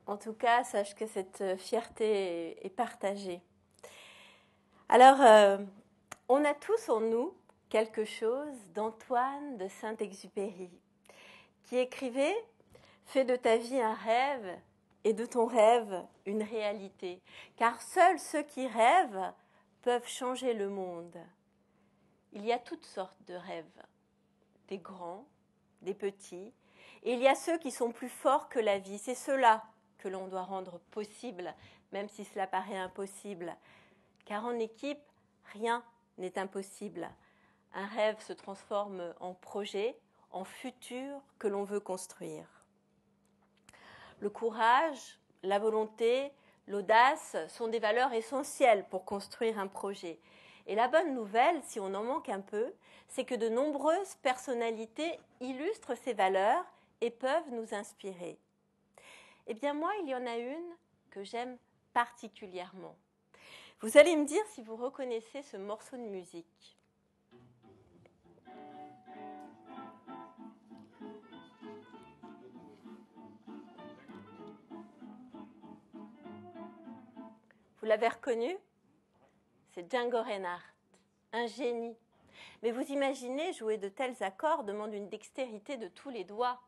En tout cas, sache que cette fierté est partagée. Alors, on a tous en nous quelque chose d'Antoine de Saint-Exupéry, qui écrivait « Fais de ta vie un rêve et de ton rêve une réalité, car seuls ceux qui rêvent peuvent changer le monde. » Il y a toutes sortes de rêves, des grands, des petits, et il y a ceux qui sont plus forts que la vie. C'est ceux-là que l'on doit rendre possible, même si cela paraît impossible. Car en équipe, rien n'est impossible. Un rêve se transforme en projet, en futur que l'on veut construire. Le courage, la volonté, l'audace sont des valeurs essentielles pour construire un projet. Et la bonne nouvelle, si on en manque un peu, c'est que de nombreuses personnalités illustrent ces valeurs et peuvent nous inspirer. Eh bien moi, il y en a une que j'aime particulièrement. Vous allez me dire si vous reconnaissez ce morceau de musique. Vous l'avez reconnu? C'est Django Reinhardt, un génie. Mais vous imaginez, jouer de tels accords demande une dextérité de tous les doigts.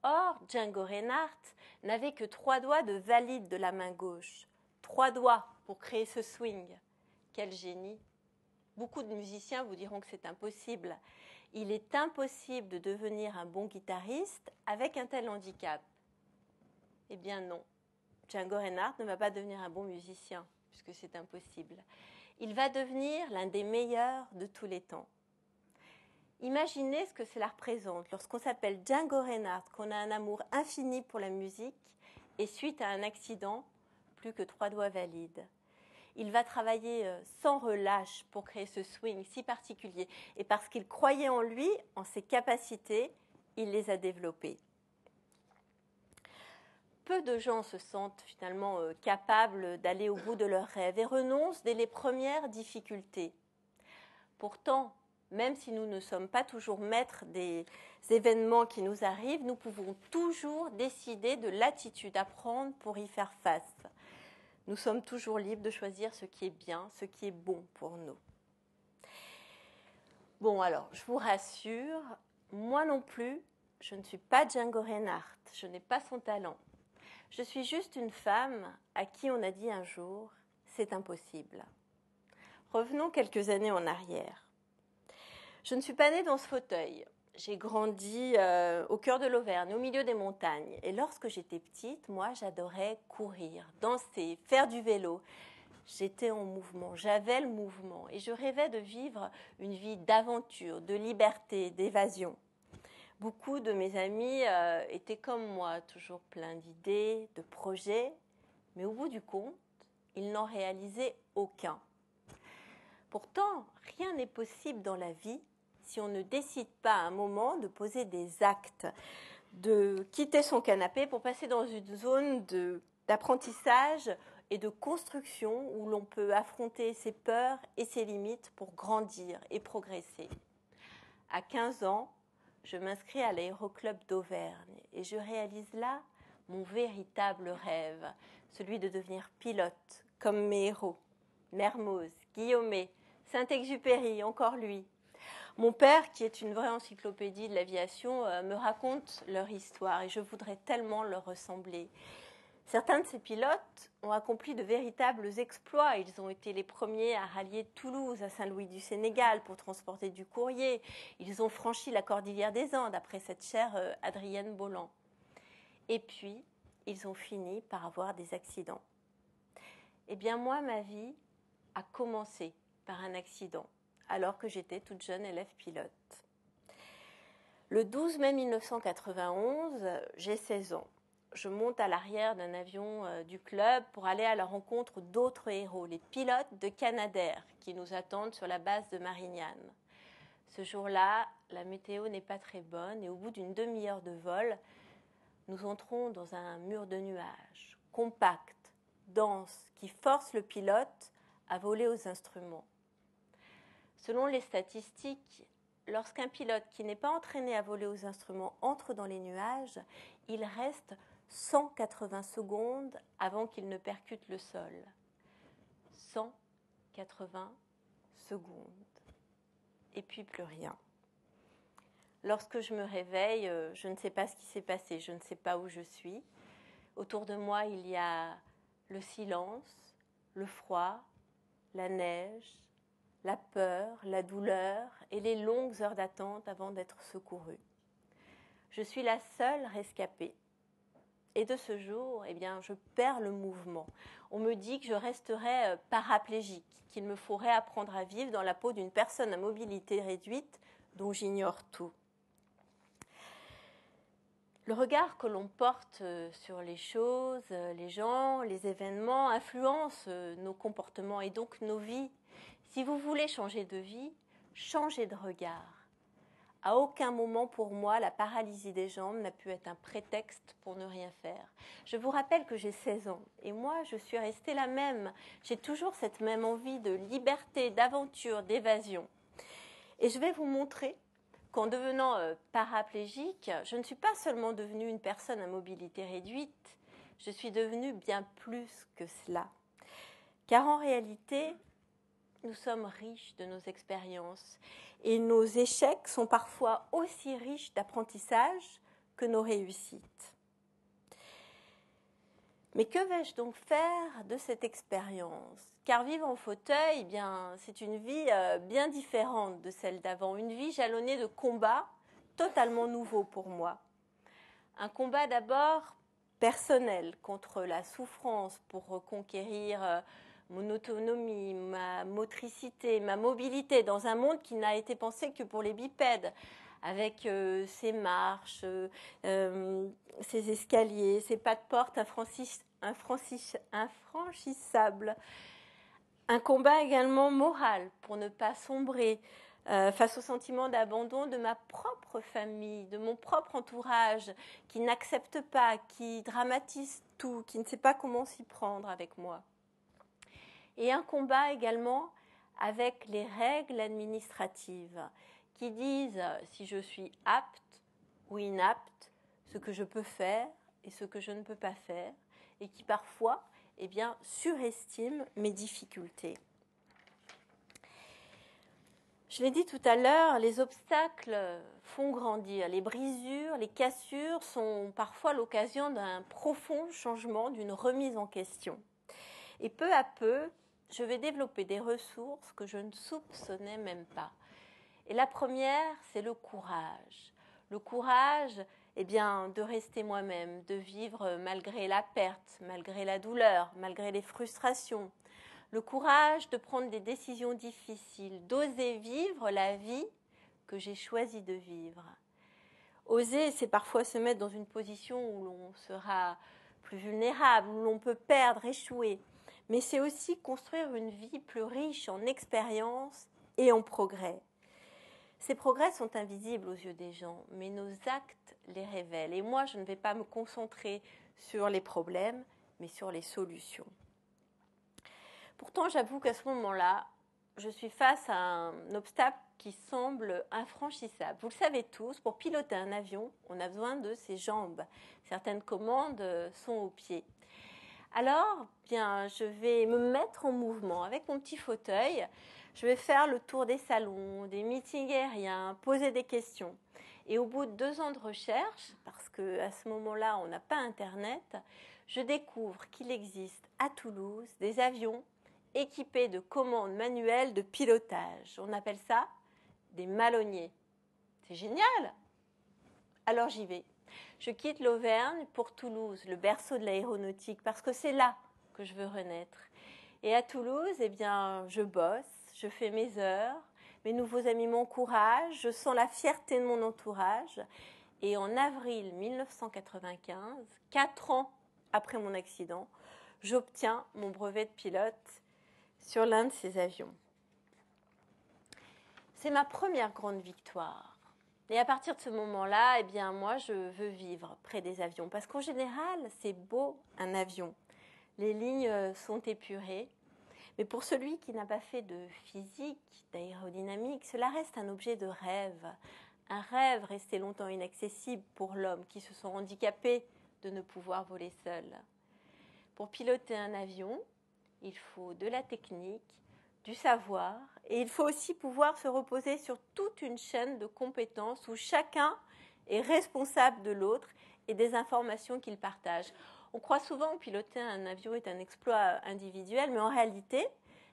Or, Django Reinhardt n'avait que 3 doigts de valide de la main gauche. 3 doigts pour créer ce swing. Quel génie! Beaucoup de musiciens vous diront que c'est impossible. Il est impossible de devenir un bon guitariste avec un tel handicap. Eh bien non, Django Reinhardt ne va pas devenir un bon musicien, puisque c'est impossible. Il va devenir l'un des meilleurs de tous les temps. Imaginez ce que cela représente lorsqu'on s'appelle Django Reinhardt, qu'on a un amour infini pour la musique, et suite à un accident, plus que 3 doigts valides. Il va travailler sans relâche pour créer ce swing si particulier. Et parce qu'il croyait en lui, en ses capacités, il les a développées. Peu de gens se sentent finalement capables d'aller au bout de leurs rêves et renoncent dès les premières difficultés. Pourtant, même si nous ne sommes pas toujours maîtres des événements qui nous arrivent, nous pouvons toujours décider de l'attitude à prendre pour y faire face. Nous sommes toujours libres de choisir ce qui est bien, ce qui est bon pour nous. Bon, alors, je vous rassure, moi non plus, je ne suis pas Django Reinhardt, je n'ai pas son talent. Je suis juste une femme à qui on a dit un jour, c'est impossible. Revenons quelques années en arrière. Je ne suis pas née dans ce fauteuil. J'ai grandi au cœur de l'Auvergne, au milieu des montagnes. Et lorsque j'étais petite, moi, j'adorais courir, danser, faire du vélo. J'étais en mouvement, j'avais le mouvement. Et je rêvais de vivre une vie d'aventure, de liberté, d'évasion. Beaucoup de mes amis étaient comme moi, toujours pleins d'idées, de projets. Mais au bout du compte, ils n'en réalisaient aucun. Pourtant, rien n'est possible dans la vie si on ne décide pas à un moment de poser des actes, de quitter son canapé pour passer dans une zone d'apprentissage et de construction où l'on peut affronter ses peurs et ses limites pour grandir et progresser. À 15 ans, je m'inscris à l'Aéroclub d'Auvergne et je réalise là mon véritable rêve, celui de devenir pilote, comme mes héros, Mermoz, Guillaumet, Saint-Exupéry, encore lui. Mon père, qui est une vraie encyclopédie de l'aviation, me raconte leur histoire et je voudrais tellement leur ressembler. Certains de ces pilotes ont accompli de véritables exploits. Ils ont été les premiers à rallier Toulouse à Saint-Louis du Sénégal pour transporter du courrier. Ils ont franchi la cordillère des Andes après cette chère Adrienne Bolland. Et puis, ils ont fini par avoir des accidents. Eh bien, moi, ma vie a commencé par un accident, alors que j'étais toute jeune élève pilote. Le 12 mai 1991, j'ai 16 ans. Je monte à l'arrière d'un avion du club pour aller à la rencontre d'autres héros, les pilotes de Canadair, qui nous attendent sur la base de Marignane. Ce jour-là, la météo n'est pas très bonne et au bout d'une demi-heure de vol, nous entrons dans un mur de nuages, compact, dense, qui force le pilote à voler aux instruments. Selon les statistiques, lorsqu'un pilote qui n'est pas entraîné à voler aux instruments entre dans les nuages, il reste 180 secondes avant qu'il ne percute le sol. 180 secondes. Et puis plus rien. Lorsque je me réveille, je ne sais pas ce qui s'est passé, je ne sais pas où je suis. Autour de moi, il y a le silence, le froid, la neige, la peur, la douleur et les longues heures d'attente avant d'être secourue. Je suis la seule rescapée. Et de ce jour, eh bien, je perds le mouvement. On me dit que je resterai paraplégique, qu'il me faut réapprendre à vivre dans la peau d'une personne à mobilité réduite dont j'ignore tout. Le regard que l'on porte sur les choses, les gens, les événements influence nos comportements et donc nos vies. Si vous voulez changer de vie, changez de regard. À aucun moment pour moi, la paralysie des jambes n'a pu être un prétexte pour ne rien faire. Je vous rappelle que j'ai 16 ans et moi, je suis restée la même. J'ai toujours cette même envie de liberté, d'aventure, d'évasion. Et je vais vous montrer qu'en devenant paraplégique, je ne suis pas seulement devenue une personne à mobilité réduite, je suis devenue bien plus que cela. Car en réalité, nous sommes riches de nos expériences et nos échecs sont parfois aussi riches d'apprentissage que nos réussites. Mais que vais-je donc faire de cette expérience ? Car vivre en fauteuil, eh bien, c'est une vie bien différente de celle d'avant, une vie jalonnée de combats totalement nouveaux pour moi. Un combat d'abord personnel contre la souffrance pour reconquérir mon autonomie, ma motricité, ma mobilité dans un monde qui n'a été pensé que pour les bipèdes, avec ses marches, ses escaliers, ses pas de porte infranchissables. Un combat également moral pour ne pas sombrer face au sentiment d'abandon de ma propre famille, de mon propre entourage, qui n'accepte pas, qui dramatise tout, qui ne sait pas comment s'y prendre avec moi. Et un combat également avec les règles administratives qui disent si je suis apte ou inapte, ce que je peux faire et ce que je ne peux pas faire, et qui parfois surestiment mes difficultés. Je l'ai dit tout à l'heure, les obstacles font grandir. Les brisures, les cassures sont parfois l'occasion d'un profond changement, d'une remise en question. Et peu à peu, je vais développer des ressources que je ne soupçonnais même pas. Et la première, c'est le courage. Le courage, de rester moi-même, de vivre malgré la perte, malgré la douleur, malgré les frustrations. Le courage de prendre des décisions difficiles, d'oser vivre la vie que j'ai choisi de vivre. Oser, c'est parfois se mettre dans une position où l'on sera plus vulnérable, où l'on peut perdre, échouer. Mais c'est aussi construire une vie plus riche en expériences et en progrès. Ces progrès sont invisibles aux yeux des gens, mais nos actes les révèlent. Et moi, je ne vais pas me concentrer sur les problèmes, mais sur les solutions. Pourtant, j'avoue qu'à ce moment-là, je suis face à un obstacle qui semble infranchissable. Vous le savez tous, pour piloter un avion, on a besoin de ses jambes. Certaines commandes sont aux pieds. Alors, je vais me mettre en mouvement avec mon petit fauteuil. Je vais faire le tour des salons, des meetings aériens, poser des questions. Et au bout de 2 ans de recherche, parce qu'à ce moment-là, on n'a pas Internet, je découvre qu'il existe à Toulouse des avions équipés de commandes manuelles de pilotage. On appelle ça des malonniers. C'est génial! Alors j'y vais. Je quitte l'Auvergne pour Toulouse, le berceau de l'aéronautique, parce que c'est là que je veux renaître. Et à Toulouse, je bosse, je fais mes heures, mes nouveaux amis m'encouragent, je sens la fierté de mon entourage. Et en avril 1995, 4 ans après mon accident, j'obtiens mon brevet de pilote sur l'un de ces avions. C'est ma première grande victoire. Et à partir de ce moment-là, moi, je veux vivre près des avions. Parce qu'en général, c'est beau, un avion. Les lignes sont épurées. Mais pour celui qui n'a pas fait de physique, d'aérodynamique, cela reste un objet de rêve. Un rêve resté longtemps inaccessible pour l'homme qui se sent handicapé de ne pouvoir voler seul. Pour piloter un avion, il faut de la technique, du savoir, et il faut aussi pouvoir se reposer sur toute une chaîne de compétences où chacun est responsable de l'autre et des informations qu'il partage. On croit souvent que piloter un avion est un exploit individuel, mais en réalité,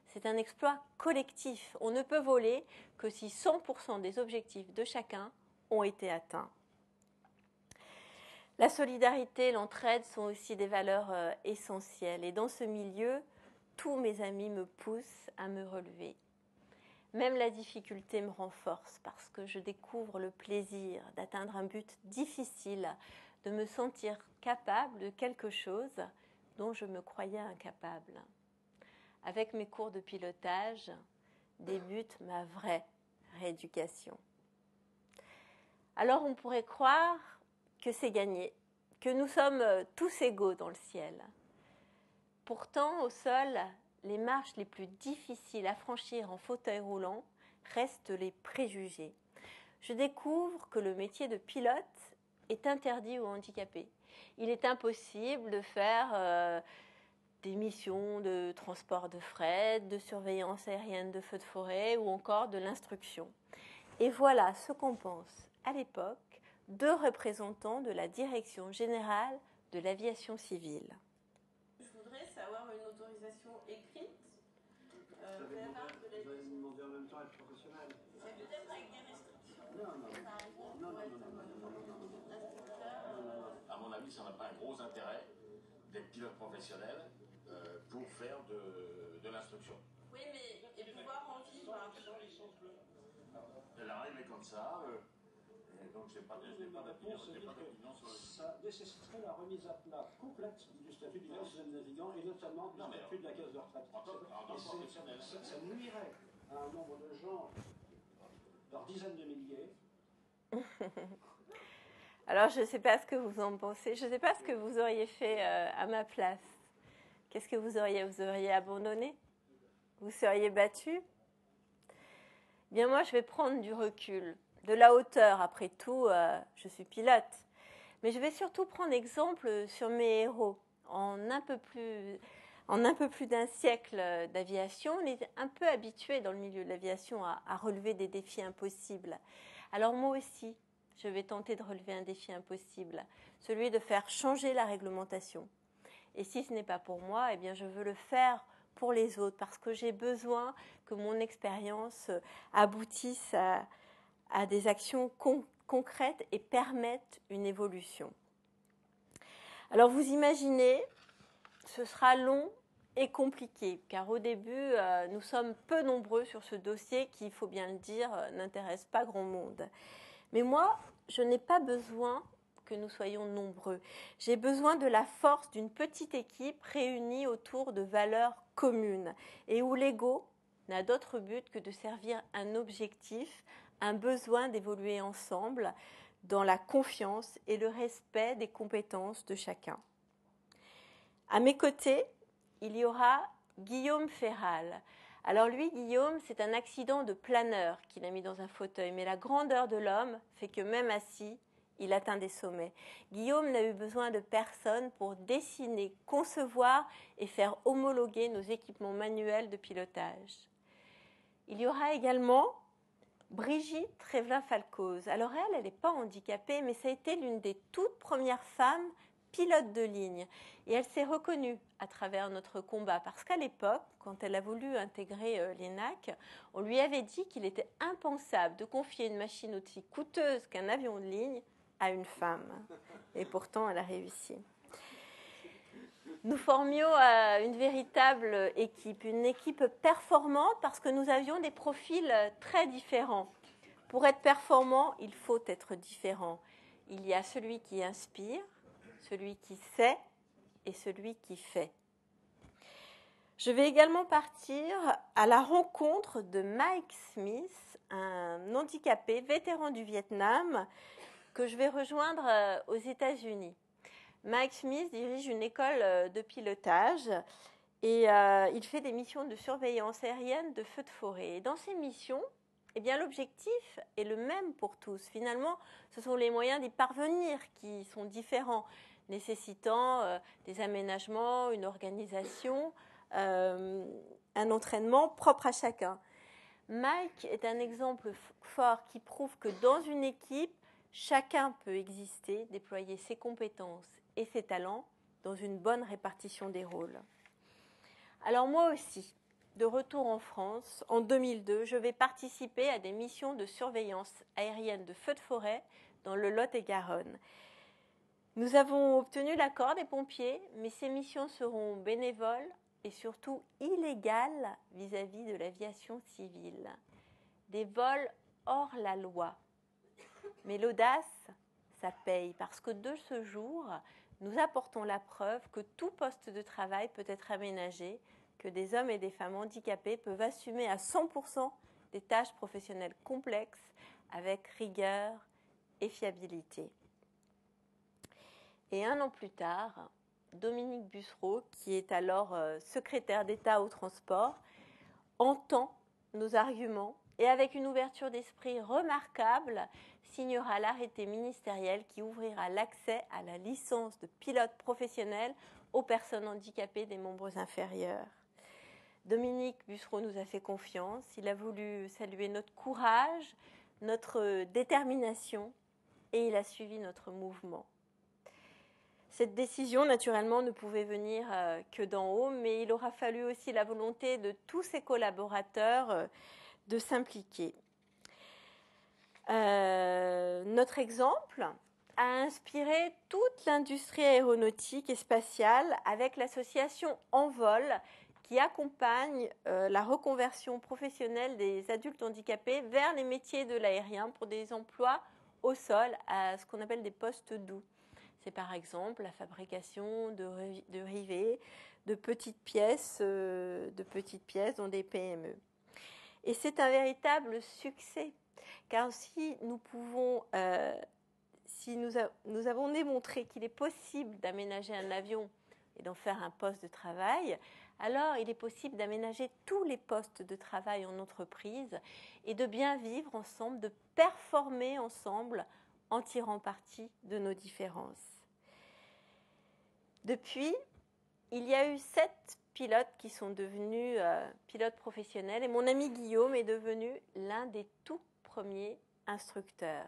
c'est un exploit collectif. On ne peut voler que si 100% des objectifs de chacun ont été atteints. La solidarité et l'entraide sont aussi des valeurs essentielles. Et dans ce milieu, tous mes amis me poussent à me relever. Même la difficulté me renforce parce que je découvre le plaisir d'atteindre un but difficile, de me sentir capable de quelque chose dont je me croyais incapable. Avec mes cours de pilotage, débute ma vraie rééducation. Alors on pourrait croire que c'est gagné, que nous sommes tous égaux dans le ciel. Pourtant, au sol, les marches les plus difficiles à franchir en fauteuil roulant restent les préjugés. Je découvre que le métier de pilote est interdit aux handicapés. Il est impossible de faire des missions de transport de fret, de surveillance aérienne de feux de forêt ou encore de l'instruction. Et voilà ce qu'en pensent à l'époque 2 représentants de la Direction générale de l'aviation civile. Je voudrais savoir une autorisation écrite Vous allez demander en même temps à être professionnel. C'est peut-être avec des restrictions. Non. Par exemple, Non. pour être instructeur. À mon avis, ça n'a pas un gros intérêt d'être pilote professionnel pour faire de l'instruction. Oui, mais et pouvoir en vivre. La règle est comme ça. Et donc, je n'ai pas d'opinion sur Ça nécessiterait la remise à plat complète du statut du deuxième navigant et notamment du statut de la caisse de retraite. Ça nuirait à un nombre de gens, par dizaines de milliers. Alors, je ne sais pas ce que vous en pensez. Je ne sais pas ce que vous auriez fait à ma place. Qu'est-ce que vous auriez abandonné? Vous seriez battu? Bien, moi, je vais prendre du recul, de la hauteur. Après tout, je suis pilote. Mais je vais surtout prendre exemple sur mes héros. En un peu plus d'un siècle d'aviation, on est un peu habitué dans le milieu de l'aviation à relever des défis impossibles. Alors moi aussi, je vais tenter de relever un défi impossible, celui de faire changer la réglementation. Et si ce n'est pas pour moi, eh bien je veux le faire pour les autres, parce que j'ai besoin que mon expérience aboutisse à des actions concrètes et permettent une évolution. Alors vous imaginez, ce sera long et compliqué, car au début, nous sommes peu nombreux sur ce dossier qui, il faut bien le dire, n'intéresse pas grand monde. Mais moi, je n'ai pas besoin que nous soyons nombreux. J'ai besoin de la force d'une petite équipe réunie autour de valeurs communes et où l'ego n'a d'autre but que de servir un objectif, un besoin d'évoluer ensemble dans la confiance et le respect des compétences de chacun. À mes côtés, il y aura Guillaume Ferral. Alors lui, Guillaume, c'est un accident de planeur qu'il a mis dans un fauteuil, mais la grandeur de l'homme fait que même assis, il atteint des sommets. Guillaume n'a eu besoin de personne pour dessiner, concevoir et faire homologuer nos équipements manuels de pilotage. Il y aura également Brigitte Trévelin-Falcoz. Alors elle n'est pas handicapée, mais ça a été l'une des toutes premières femmes pilotes de ligne. Et elle s'est reconnue à travers notre combat, parce qu'à l'époque, quand elle a voulu intégrer l'ENAC, on lui avait dit qu'il était impensable de confier une machine aussi coûteuse qu'un avion de ligne à une femme. Et pourtant, elle a réussi. Nous formions une véritable équipe, une équipe performante parce que nous avions des profils très différents. Pour être performant, il faut être différent. Il y a celui qui inspire, celui qui sait et celui qui fait. Je vais également partir à la rencontre de Mike Smith, un handicapé vétéran du Vietnam que je vais rejoindre aux États-Unis. Mike Smith dirige une école de pilotage et il fait des missions de surveillance aérienne de feux de forêt. Et dans ces missions, eh bien l'objectif est le même pour tous. Finalement, ce sont les moyens d'y parvenir qui sont différents, nécessitant des aménagements, une organisation, un entraînement propre à chacun. Mike est un exemple fort qui prouve que dans une équipe, chacun peut exister, déployer ses compétences et ses talents dans une bonne répartition des rôles. Alors moi aussi, de retour en France, en 2002, je vais participer à des missions de surveillance aérienne de feux de forêt dans le Lot-et-Garonne. Nous avons obtenu l'accord des pompiers, mais ces missions seront bénévoles et surtout illégales vis-à-vis de l'aviation civile. Des vols hors la loi. Mais l'audace, ça paye, parce que de ce jour, nous apportons la preuve que tout poste de travail peut être aménagé, que des hommes et des femmes handicapés peuvent assumer à 100% des tâches professionnelles complexes avec rigueur et fiabilité. Et un an plus tard, Dominique Bussereau, qui est alors secrétaire d'État au transport, entend nos arguments et avec une ouverture d'esprit remarquable, signera l'arrêté ministériel qui ouvrira l'accès à la licence de pilote professionnel aux personnes handicapées des membres inférieurs. Dominique Bussereau nous a fait confiance, il a voulu saluer notre courage, notre détermination et il a suivi notre mouvement. Cette décision, naturellement, ne pouvait venir que d'en haut, mais il aura fallu aussi la volonté de tous ses collaborateurs de s'impliquer. Notre exemple a inspiré toute l'industrie aéronautique et spatiale avec l'association Envol qui accompagne la reconversion professionnelle des adultes handicapés vers les métiers de l'aérien pour des emplois au sol à ce qu'on appelle des postes doux. C'est par exemple la fabrication de rivets, de petites pièces dans des PME. Et c'est un véritable succès, car si nous pouvons, nous avons démontré qu'il est possible d'aménager un avion et d'en faire un poste de travail, alors il est possible d'aménager tous les postes de travail en entreprise et de bien vivre ensemble, de performer ensemble en tirant parti de nos différences. Depuis, il y a eu 7 pilotes qui sont devenus pilotes professionnels et mon ami Guillaume est devenu l'un des tout premiers instructeurs.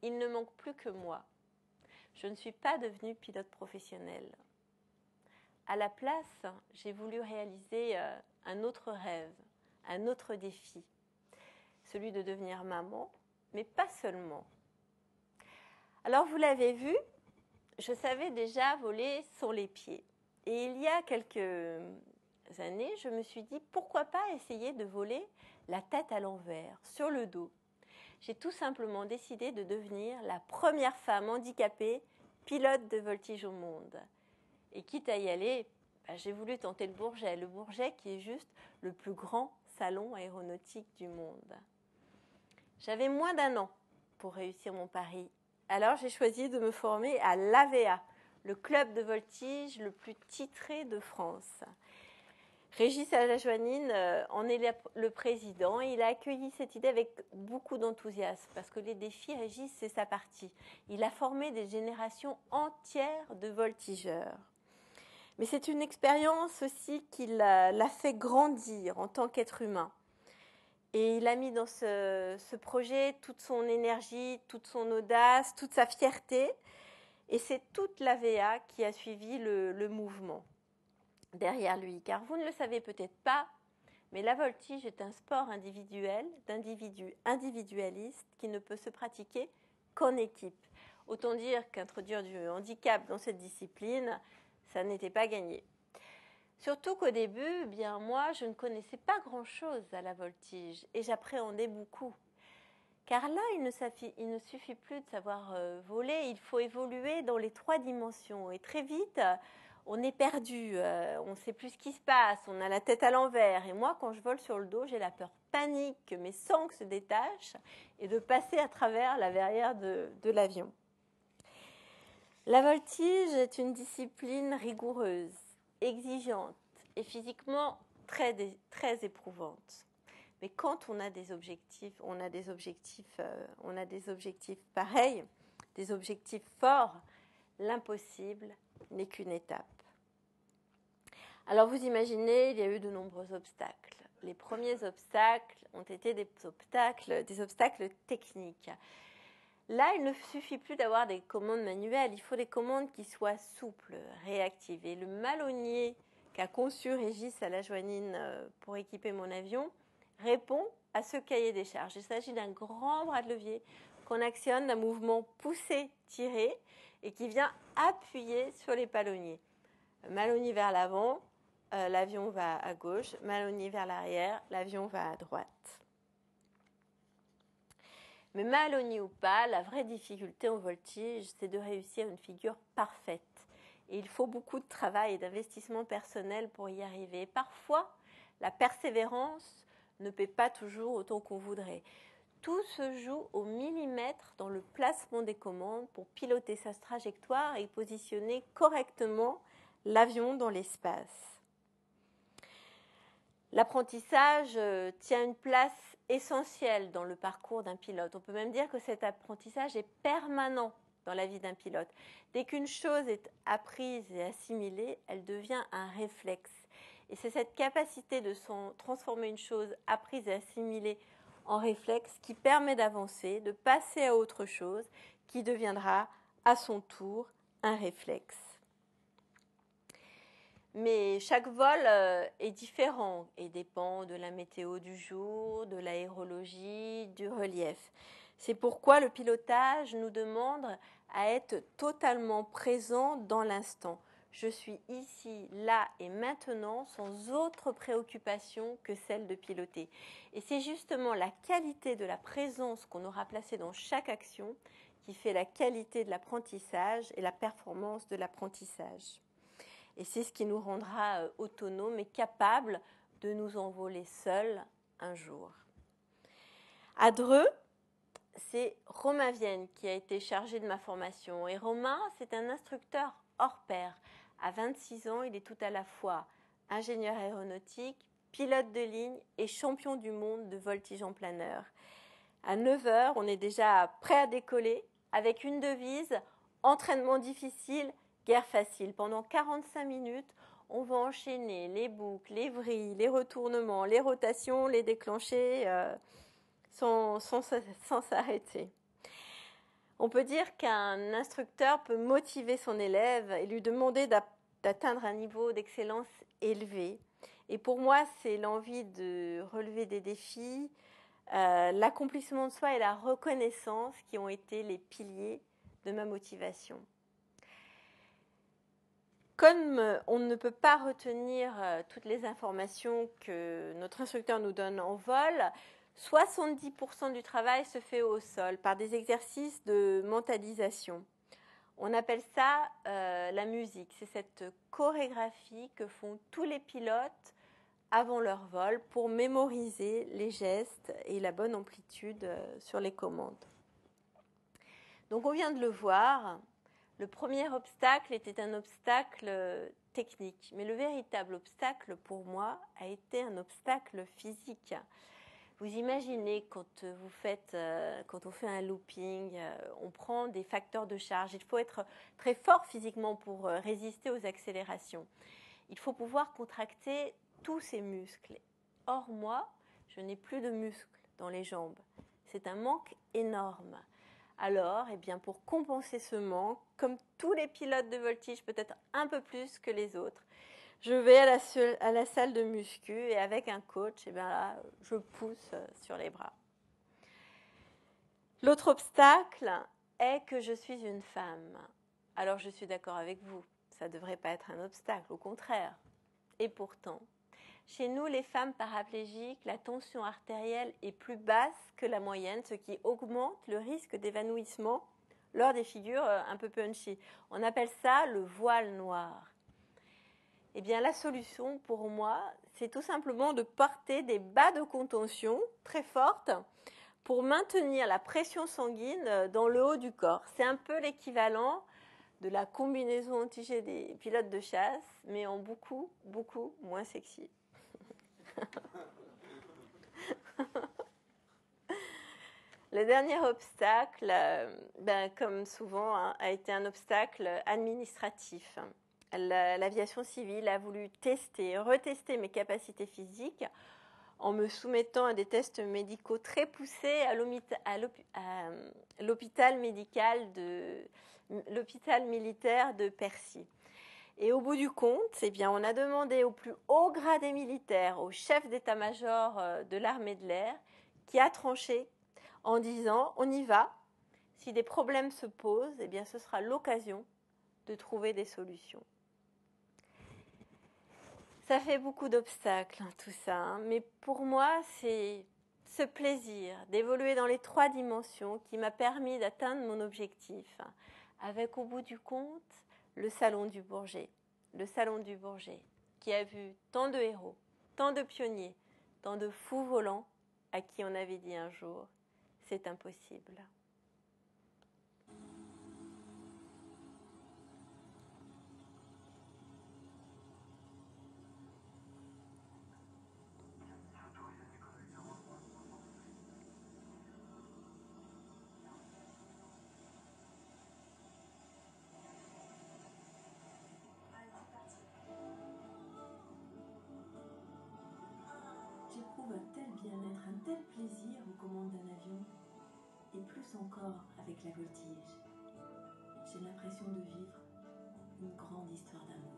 Il ne manque plus que moi. Je ne suis pas devenue pilote professionnelle. À la place, j'ai voulu réaliser un autre rêve, un autre défi, celui de devenir maman, mais pas seulement. Alors vous l'avez vu, je savais déjà voler sur les pieds. Et il y a quelques années, je me suis dit, pourquoi pas essayer de voler la tête à l'envers, sur le dos. J'ai tout simplement décidé de devenir la première femme handicapée pilote de voltige au monde. Et quitte à y aller, j'ai voulu tenter le Bourget qui est juste le plus grand salon aéronautique du monde. J'avais moins d'1 an pour réussir mon pari. Alors j'ai choisi de me former à l'AVA, le club de voltige le plus titré de France. Régis Alajoanine en est le président et il a accueilli cette idée avec beaucoup d'enthousiasme parce que les défis, Régis, c'est sa partie. Il a formé des générations entières de voltigeurs. Mais c'est une expérience aussi qui l'a fait grandir en tant qu'être humain. Et il a mis dans ce projet toute son énergie, toute son audace, toute sa fierté. Et c'est toute l'AVA qui a suivi le mouvement derrière lui. Car vous ne le savez peut-être pas, mais la voltige est un sport individuel, d'individus individualistes qui ne peut se pratiquer qu'en équipe. Autant dire qu'introduire du handicap dans cette discipline, ça n'était pas gagné. Surtout qu'au début, moi, je ne connaissais pas grand-chose à la voltige et j'appréhendais beaucoup. Car là, il ne suffit plus de savoir voler, il faut évoluer dans les 3 dimensions. Et très vite, on est perdu, on ne sait plus ce qui se passe, on a la tête à l'envers. Et moi, quand je vole sur le dos, j'ai la peur panique que mes sangs se détachent et de passer à travers la verrière de l'avion. La voltige est une discipline rigoureuse, exigeante et physiquement très éprouvante. Mais quand on a des objectifs pareils, des objectifs forts, l'impossible n'est qu'une étape. Alors vous imaginez, il y a eu de nombreux obstacles. Les premiers obstacles ont été des obstacles techniques. Là, il ne suffit plus d'avoir des commandes manuelles, il faut des commandes qui soient souples, réactives. Et le malonnier qu'a conçu Régis à la Joannine pour équiper mon avion répond à ce cahier des charges. Il s'agit d'un grand bras de levier qu'on actionne d'un mouvement poussé-tiré et qui vient appuyer sur les palonniers. Malonnier vers l'avant, l'avion va à gauche, malonnier vers l'arrière, l'avion va à droite. Mais malonnier ou pas, la vraie difficulté en voltige, c'est de réussir une figure parfaite. Et il faut beaucoup de travail et d'investissement personnel pour y arriver. Et parfois, la persévérance ne paie pas toujours autant qu'on voudrait. Tout se joue au millimètre dans le placement des commandes pour piloter sa trajectoire et positionner correctement l'avion dans l'espace. L'apprentissage tient une place essentielle dans le parcours d'un pilote. On peut même dire que cet apprentissage est permanent dans la vie d'un pilote. Dès qu'une chose est apprise et assimilée, elle devient un réflexe. Et c'est cette capacité de transformer une chose apprise et assimilée en réflexe qui permet d'avancer, de passer à autre chose, qui deviendra à son tour un réflexe. Mais chaque vol est différent et dépend de la météo du jour, de l'aérologie, du relief. C'est pourquoi le pilotage nous demande à être totalement présent dans l'instant. Je suis ici, là et maintenant, sans autre préoccupation que celle de piloter. Et c'est justement la qualité de la présence qu'on aura placée dans chaque action qui fait la qualité de l'apprentissage et la performance de l'apprentissage. Et c'est ce qui nous rendra autonomes et capables de nous envoler seuls un jour. À Dreux, c'est Romain Vienne qui a été chargé de ma formation. Et Romain, c'est un instructeur hors pair. À 26 ans, il est tout à la fois ingénieur aéronautique, pilote de ligne et champion du monde de voltige en planeur. À 9h, on est déjà prêt à décoller avec une devise « Entraînement difficile, guerre facile ». Pendant 45 minutes, on va enchaîner les boucles, les vrilles, les retournements, les rotations, les déclencher sans s'arrêter. On peut dire qu'un instructeur peut motiver son élève et lui demander d'atteindre un niveau d'excellence élevé. Et pour moi, c'est l'envie de relever des défis, l'accomplissement de soi et la reconnaissance qui ont été les piliers de ma motivation. Comme on ne peut pas retenir toutes les informations que notre instructeur nous donne en vol, 70% du travail se fait au sol par des exercices de mentalisation. On appelle ça la musique. C'est cette chorégraphie que font tous les pilotes avant leur vol pour mémoriser les gestes et la bonne amplitude sur les commandes. Donc on vient de le voir, le premier obstacle était un obstacle technique, mais le véritable obstacle pour moi a été un obstacle physique. Vous imaginez quand on fait un looping, on prend des facteurs de charge. Il faut être très fort physiquement pour résister aux accélérations. Il faut pouvoir contracter tous ces muscles. Or, moi, je n'ai plus de muscles dans les jambes. C'est un manque énorme. Alors, pour compenser ce manque, comme tous les pilotes de voltige, peut-être un peu plus que les autres, je vais à la salle de muscu et avec un coach, là, je pousse sur les bras. L'autre obstacle est que je suis une femme. Alors, je suis d'accord avec vous, ça ne devrait pas être un obstacle, au contraire. Et pourtant, chez nous, les femmes paraplégiques, la tension artérielle est plus basse que la moyenne, ce qui augmente le risque d'évanouissement lors des figures un peu punchy. On appelle ça le voile noir. La solution pour moi, c'est tout simplement de porter des bas de contention très fortes pour maintenir la pression sanguine dans le haut du corps. C'est un peu l'équivalent de la combinaison anti-G des pilotes de chasse, mais en beaucoup, beaucoup moins sexy. Le dernier obstacle, comme souvent, a été un obstacle administratif. L'aviation civile a voulu retester mes capacités physiques en me soumettant à des tests médicaux très poussés à l'hôpital militaire de Percy. Et au bout du compte, on a demandé au plus haut gradé militaire, au chef d'état-major de l'armée de l'air, qui a tranché en disant « on y va, si des problèmes se posent, ce sera l'occasion de trouver des solutions ». Ça fait beaucoup d'obstacles, tout ça, mais pour moi, c'est ce plaisir d'évoluer dans les 3 dimensions qui m'a permis d'atteindre mon objectif, avec au bout du compte le Salon du Bourget. Le Salon du Bourget, qui a vu tant de héros, tant de pionniers, tant de fous volants à qui on avait dit un jour « c'est impossible ». J'éprouve un tel bien-être, un tel plaisir aux commandes d'un avion, et plus encore avec la voltige. J'ai l'impression de vivre une grande histoire d'amour.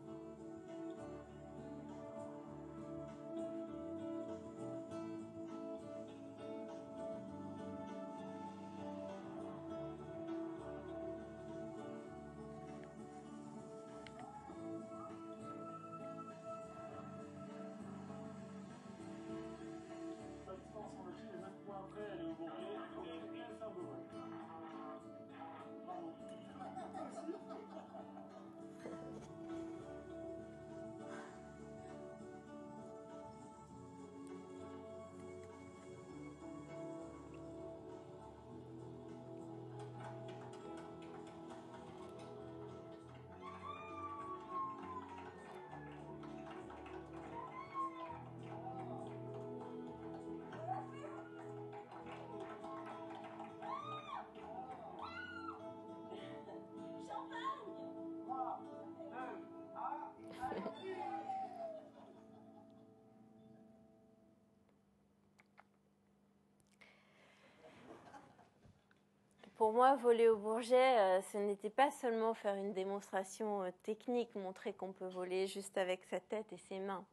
Pour moi, voler au Bourget, ce n'était pas seulement faire une démonstration technique, montrer qu'on peut voler juste avec sa tête et ses mains.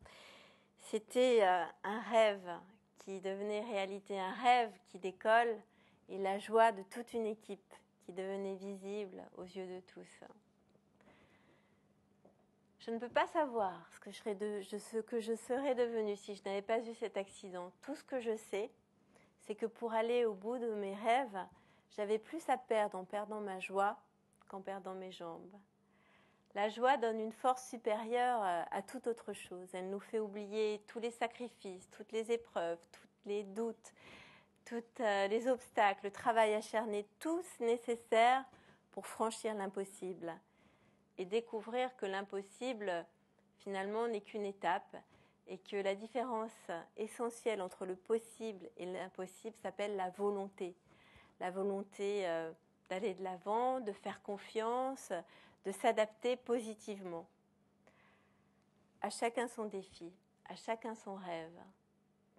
C'était un rêve qui devenait réalité, un rêve qui décolle et la joie de toute une équipe qui devenait visible aux yeux de tous. Je ne peux pas savoir ce que je serais devenue si je n'avais pas eu cet accident. Tout ce que je sais, c'est que pour aller au bout de mes rêves, j'avais plus à perdre en perdant ma joie qu'en perdant mes jambes. La joie donne une force supérieure à toute autre chose. Elle nous fait oublier tous les sacrifices, toutes les épreuves, tous les doutes, tous les obstacles, le travail acharné, tous nécessaires pour franchir l'impossible et découvrir que l'impossible, finalement, n'est qu'une étape et que la différence essentielle entre le possible et l'impossible s'appelle la volonté. La volonté d'aller de l'avant, de faire confiance, de s'adapter positivement. À chacun son défi, à chacun son rêve.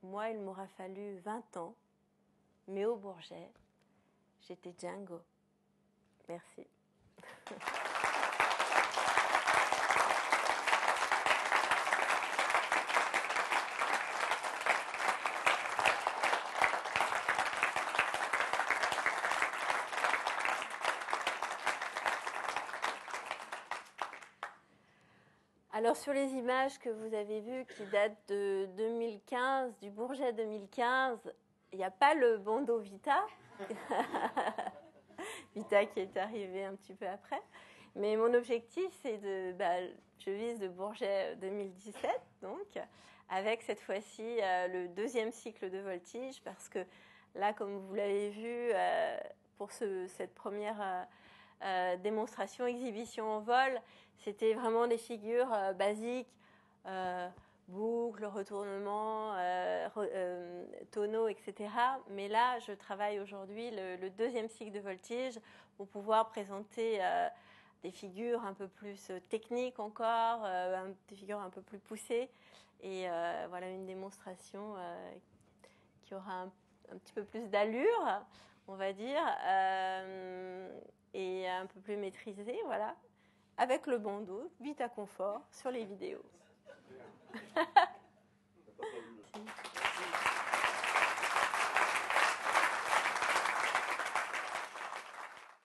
Moi, il m'aura fallu 20 ans, mais au Bourget, j'étais Django. Merci. Alors sur les images que vous avez vues qui datent de 2015, du Bourget 2015, il n'y a pas le bandeau Vita. Vita qui est arrivé un petit peu après. Mais mon objectif, c'est je vise le Bourget 2017, donc, avec cette fois-ci le 2e cycle de voltige, parce que là, comme vous l'avez vu, pour cette première démonstration, exhibition en vol, c'était vraiment des figures basiques boucles, retournements, tonneaux, etc. Mais là, je travaille aujourd'hui le deuxième cycle de voltige pour pouvoir présenter des figures un peu plus techniques encore, des figures un peu plus poussées. Et voilà une démonstration qui aura un petit peu plus d'allure, on va dire, et un peu plus maîtrisée, voilà, avec le bandeau, vite à confort, sur les vidéos.